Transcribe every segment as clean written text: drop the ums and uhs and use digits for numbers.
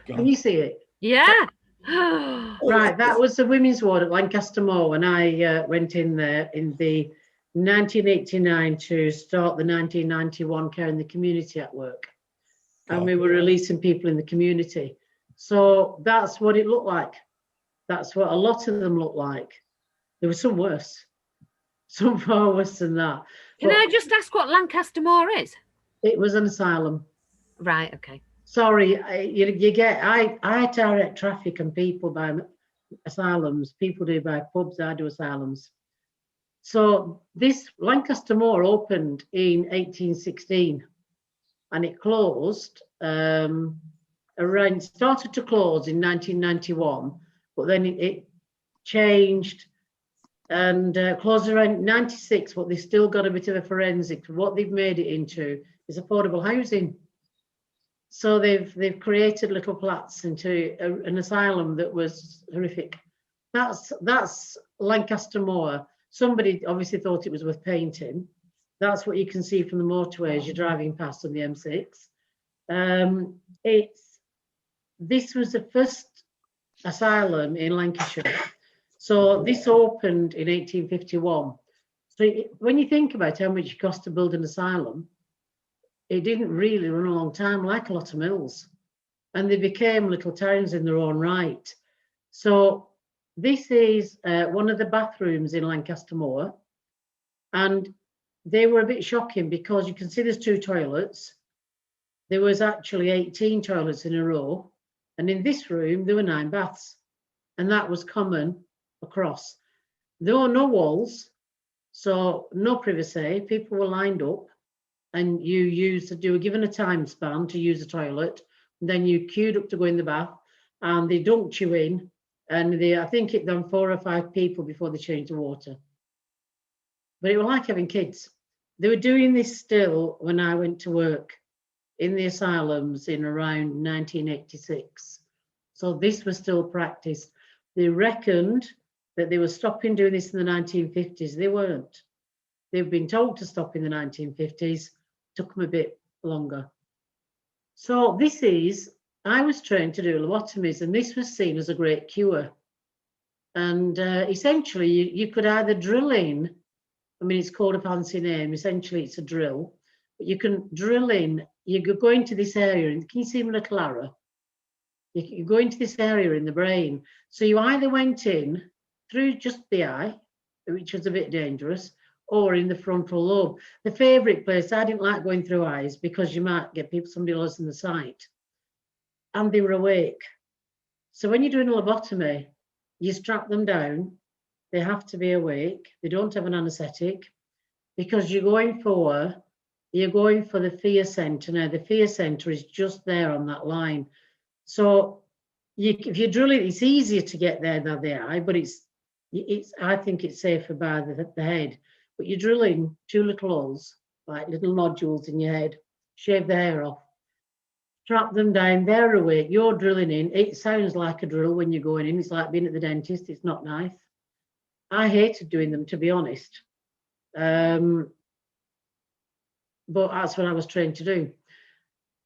Can you see it? Yeah. Right, that was the women's ward at Lancaster Moor when I went in there in the 1989 to start the 1991 Care in the Community at work. And we were releasing people in the community. So that's what it looked like. That's what a lot of them looked like. There were some worse, some far worse than that. Can I just ask what Lancaster Moor is? It was an asylum. Right, okay. Sorry, I direct traffic and people by asylums. People do by pubs, I do asylums. So this Lancaster Moor opened in 1816 and it closed started to close in 1991, but then it changed and closed around 96, but they've still got a bit of a forensic. What they've made it into is affordable housing. So they've created little flats into an asylum that was horrific. That's Lancaster Moor. Somebody obviously thought it was worth painting. That's what you can see from the motorway as you're driving past on the M6. This was the first asylum in Lancashire. So this opened in 1851. So when you think about how much it cost to build an asylum, it didn't really run a long time, like a lot of mills. And they became little towns in their own right. So this is one of the bathrooms in Lancaster Moor. And they were a bit shocking because you can see there's 2 toilets. There was actually 18 toilets in a row. And in this room, there were 9 baths. And that was common across. There were no walls, so no privacy. People were lined up and you were given a time span to use the toilet. And then you queued up to go in the bath and they dunked you in. And I think it done 4 or 5 people before they changed the water. But it was like having kids. They were doing this still when I went to work in the asylums in around 1986. So this was still practiced. They reckoned that they were stopping doing this in the 1950s. They weren't. They've been told to stop in the 1950s. Took them a bit longer. So I was trained to do lobotomies, and this was seen as a great cure. And essentially, you could either drill in. I mean, it's called a fancy name. Essentially, it's a drill. But you can drill in. You go into this area, and can you see my little arrow? You go into this area in the brain. So you either went in through just the eye, which was a bit dangerous, or in the frontal lobe. The favourite place, I didn't like going through eyes because you might get somebody losing the sight. And they were awake. So when you're doing a lobotomy, you strap them down. They have to be awake. They don't have an anaesthetic because you're going for the fear centre. Now, the fear centre is just there on that line. So if you drill it, it's easier to get there than the eye, but I think it's safer by the head. But you're drilling 2 little holes, like little nodules in your head, shave the hair off, strap them down, they're awake, you're drilling in. It sounds like a drill when you're going in. It's like being at the dentist. It's not nice. I hated doing them, to be honest. But that's what I was trained to do.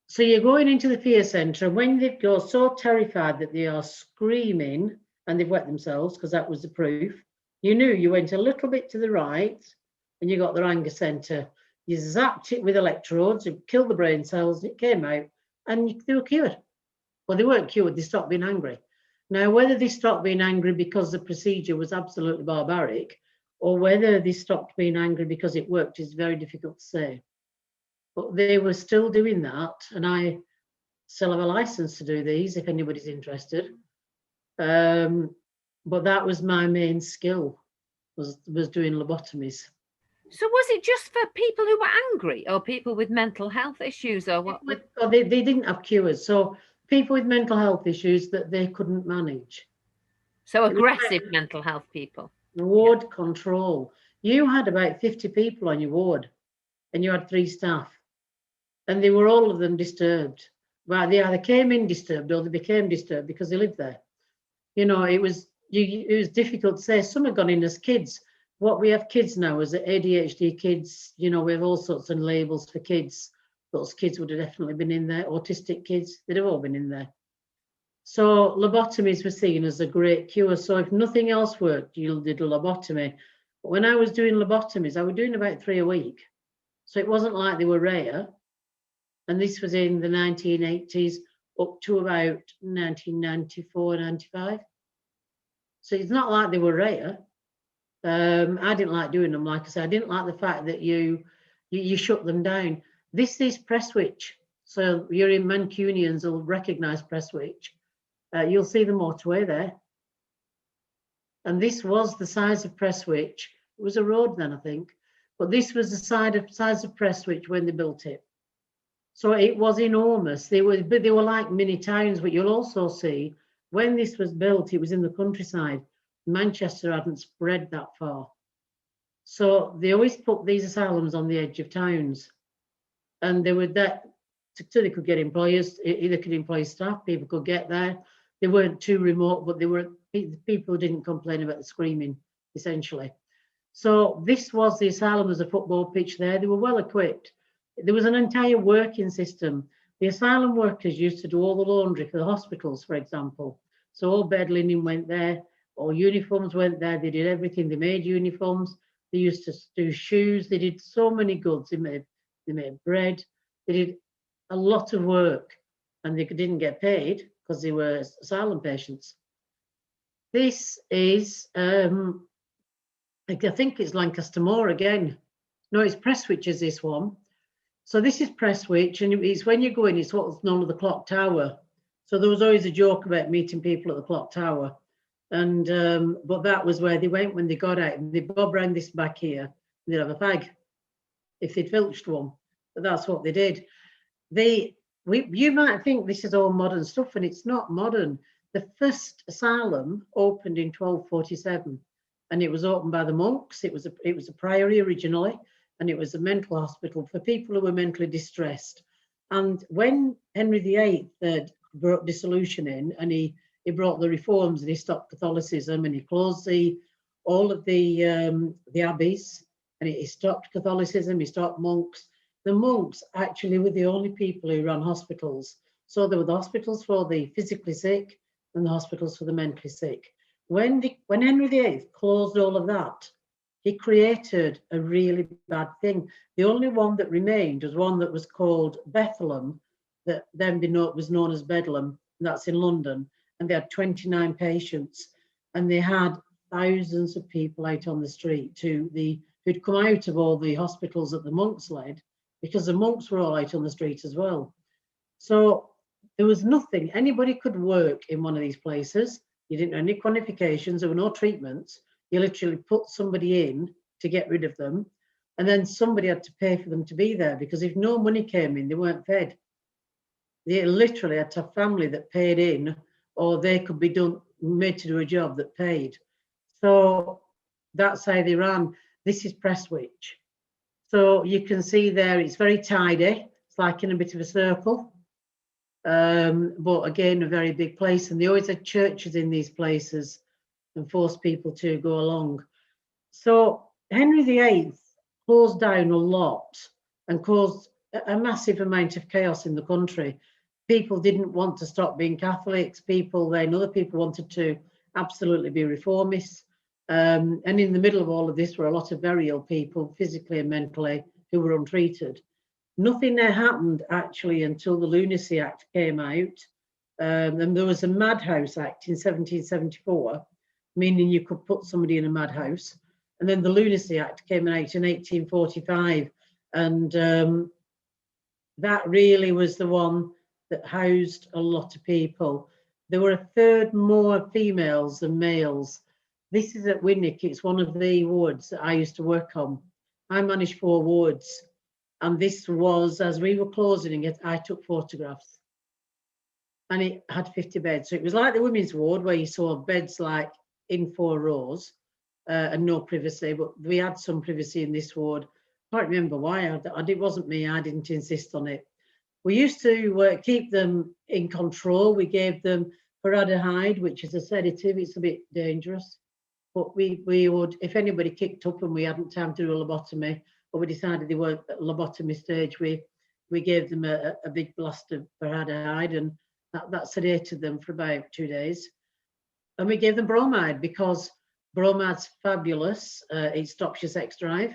So you're going into the fear centre, and when they go so terrified that they are screaming and they've wet themselves, because that was the proof, you knew you went a little bit to the right and you got their anger centre. You zapped it with electrodes, you killed the brain cells, it came out, and they were cured. Well, they weren't cured, they stopped being angry. Now, whether they stopped being angry because the procedure was absolutely barbaric, or whether they stopped being angry because it worked is very difficult to say. But they were still doing that, and I still have a license to do these if anybody's interested. But that was my main skill, was doing lobotomies. So was it just for people who were angry or people with mental health issues or what? They didn't have cures. So people with mental health issues that they couldn't manage. So aggressive mental health people. Ward control. You had about 50 people on your ward and you had 3 staff. And they were all of them disturbed. Well, they either came in disturbed or they became disturbed because they lived there. You know, it was difficult to say. Some had gone in as kids. What we have kids now is ADHD kids. You know, we have all sorts of labels for kids. Those kids would have definitely been in there. Autistic kids, they'd have all been in there. So lobotomies were seen as a great cure. So if nothing else worked, you did a lobotomy. But when I was doing lobotomies, I was doing about 3 a week. So it wasn't like they were rare. And this was in the 1980s up to about 1994, 95. So it's not like they were rare. I didn't like doing them. Like I said, I didn't like the fact that you shut them down. This is Prestwich. So you're in Mancunians will recognise Prestwich. You'll see the motorway there. And this was the size of Prestwich. It was a road then, I think. But this was the size of Prestwich when they built it. So it was enormous. They were like mini towns, but you'll also see when this was built, it was in the countryside. Manchester hadn't spread that far. So they always put these asylums on the edge of towns. And they were that so they could get employers, either could employ staff, people could get there. They weren't too remote, but they were people who didn't complain about the screaming, essentially. So this was the asylum as a football pitch there. They were well equipped. There was an entire working system. The asylum workers used to do all the laundry for the hospitals, for example. So all bed linen went there, all uniforms went there. They did everything. They made uniforms. They used to do shoes. They did so many goods. They made bread. They did a lot of work, and they didn't get paid because they were asylum patients. This is, I think it's Lancaster Moor again. No, it's Prestwich is this one. So this is Prestwich, and it's when you go in, it's what's known as the Clock Tower. So there was always a joke about meeting people at the Clock Tower. And but that was where they went when they got out. And they bob round this back here, and they'd have a fag if they'd filched one. But that's what they did. You might think this is all modern stuff, and it's not modern. The first asylum opened in 1247, and it was opened by the monks. It was a priory originally, and it was a mental hospital for people who were mentally distressed. And when Henry VIII brought dissolution in, and he brought the reforms, and he stopped Catholicism, and he closed all of the abbeys, and he stopped Catholicism, he stopped monks. The monks actually were the only people who ran hospitals. So there were the hospitals for the physically sick and the hospitals for the mentally sick. When Henry VIII closed all of that, he created a really bad thing. The only one that remained was one that was called Bethlehem, that then was known as Bedlam, and that's in London. And they had 29 patients, and they had thousands of people out on the street who'd come out of all the hospitals that the monks led, because the monks were all out on the street as well. So there was nothing, anybody could work in one of these places. You didn't have any qualifications, there were no treatments. You literally put somebody in to get rid of them, and then somebody had to pay for them to be there, because if no money came in, they weren't fed. They literally had to have family that paid in, or they could be made to do a job that paid. So that's how they ran. This is Prestwich. So you can see there, it's very tidy. It's like in a bit of a circle. But again, a very big place. And they always had churches in these places and forced people to go along. So Henry VIII closed down a lot and caused a massive amount of chaos in the country. People didn't want to stop being Catholics. Other people wanted to absolutely be reformists. And in the middle of all of this were a lot of very ill people, physically and mentally, who were untreated. Nothing there happened actually until the Lunacy Act came out. And there was a Madhouse Act in 1774, meaning you could put somebody in a madhouse. And then the Lunacy Act came out in 1845. And that really was the one that housed a lot of people. There were a third more females than males. This is at Winnick. It's one of the wards that I used to work on. I managed 4 wards. And this was, as we were closing it, I took photographs. And it had 50 beds. So it was like the women's ward, where you saw beds like in 4 rows and no privacy. But we had some privacy in this ward. I can't remember why. It wasn't me. I didn't insist on it. We used to keep them in control. We gave them formaldehyde, which is a sedative. It's a bit dangerous. But we would, if anybody kicked up and we hadn't time to do a lobotomy, or we decided they weren't at lobotomy stage, we gave them a big blast of formaldehyde, and That sedated them for about 2 days. And we gave them bromide because bromide's fabulous. It stops your sex drive.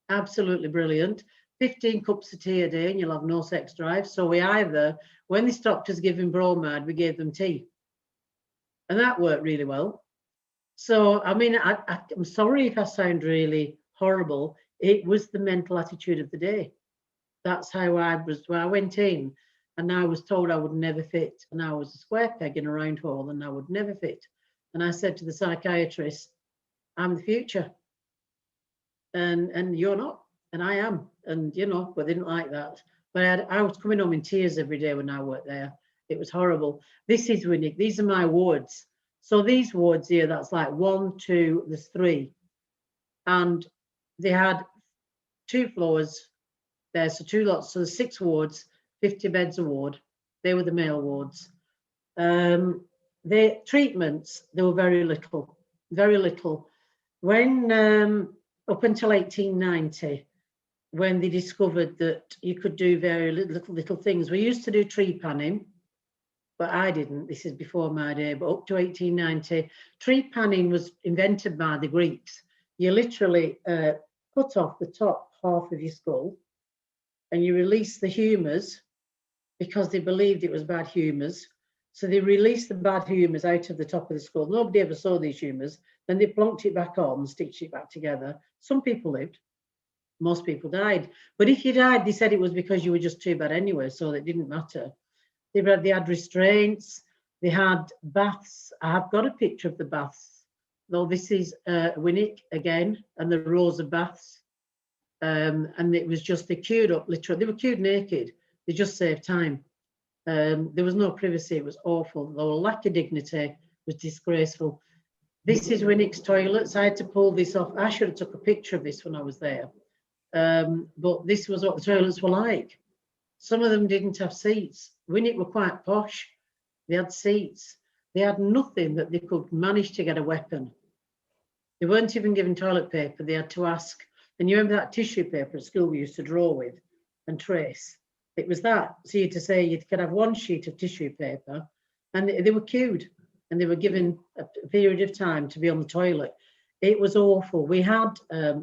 Absolutely brilliant. 15 cups of tea a day and you'll have no sex drive. So we either, when they stopped us giving bromide, we gave them tea. And that worked really well. So, I mean, I'm sorry if I sound really horrible. It was the mental attitude of the day. That's how I was. Well, I went in and I was told I would never fit. And I was a square peg in a round hole and I would never fit. And I said to the psychiatrist, I'm the future. And you're not. And I am. And, you know, but they didn't like that. But I was coming home in tears every day when I worked there. It was horrible. This is Winnick. These are my wards. So these wards here, that's like 1, 2, there's 3. And they had 2 floors there, so 2 lots. So there's 6 wards, 50 beds a ward. They were the male wards. The treatments, there were very little, very little. When, up until 1890, when they discovered that you could do very little things. We used to do tree panning, but I didn't. This is before my day, but up to 1890, tree panning was invented by the Greeks. You literally cut off the top half of your skull and you release the humours because they believed it was bad humours. So they released the bad humours out of the top of the skull. Nobody ever saw these humours. Then they plonked it back on and stitched it back together. Some people lived. Most people died. But if you died, they said it was because you were just too bad anyway, so it didn't matter. They had restraints. They had baths. I have got a picture of the baths. Though this is Winnick again, and the rows of baths. And it was just, they queued up, literally. They were queued naked. They just saved time. There was no privacy. It was awful. The lack of dignity was disgraceful. This is Winnick's toilets. I had to pull this off. I should have took a picture of this when I was there. But this was what the toilets were like. Some of them didn't have seats. Winnick were quite posh. They had seats. They had nothing that they could manage to get a weapon. They weren't even given toilet paper. They had to ask. And you remember that tissue paper at school we used to draw with and trace? It was that. So you had to say you could have 1 sheet of tissue paper, and they were queued and they were given a period of time to be on the toilet. It was awful. We had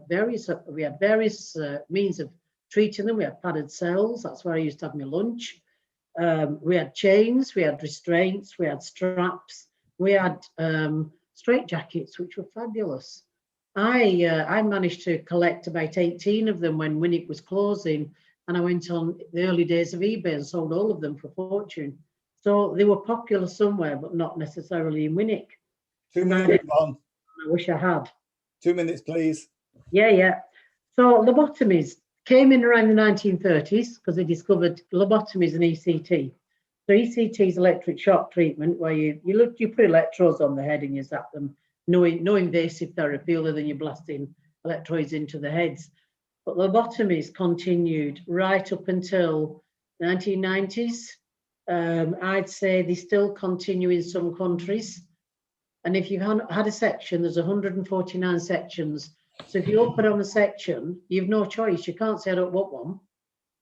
various means of treating them. We had padded cells. That's where I used to have my lunch. We had chains. We had restraints. We had straps. We had straitjackets, which were fabulous. I managed to collect about 18 of them when Winnick was closing, and I went on the early days of eBay and sold all of them for a fortune. So they were popular somewhere, but not necessarily in Winnick. 2 minutes, Yvonne. I wish I had. 2 minutes, please. Yeah. So lobotomies came in around the 1930s because they discovered lobotomies and ECT. So ECT is electric shock treatment, where you put electrodes on the head and you zap them. No invasive therapy other than you blasting electrodes into the heads. But lobotomies continued right up until 1990s. I'd say they still continue in some countries. And if you've had a section, there's 149 sections. So if you open on a section, you've no choice. You can't say, I don't want one.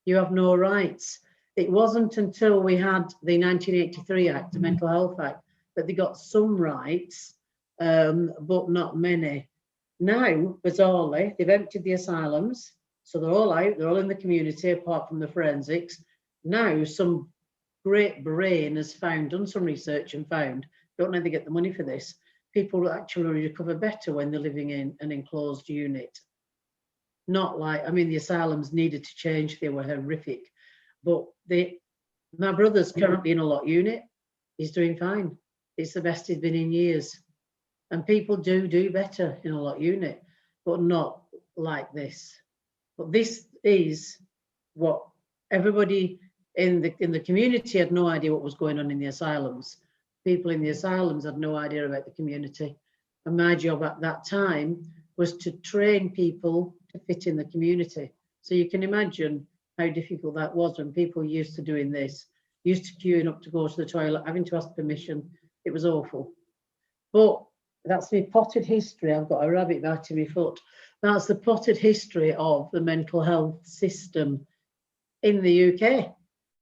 You have no rights. It wasn't until we had the 1983 Act, the Mental Health Act, that they got some rights, but not many. Now, bizarrely, they've emptied the asylums. So they're all out. They're all in the community, apart from the forensics. Now, some great brain has done some research and found, don't know how they get the money for this, people actually recover better when they're living in an enclosed unit. Not like, I mean, the asylums needed to change, they were horrific. But my brother's currently in a lot unit. He's doing fine. It's the best he's been in years. And people do better in a lot unit, but not like this. But this is what everybody in the community had no idea what was going on in the asylums. People in the asylums had no idea about the community. And my job at that time was to train people to fit in the community. So you can imagine how difficult that was when people used to doing this, used to queuing up to go to the toilet, having to ask permission. It was awful. But that's my potted history. I've got a rabbit biting my foot. That's the potted history of the mental health system in the UK.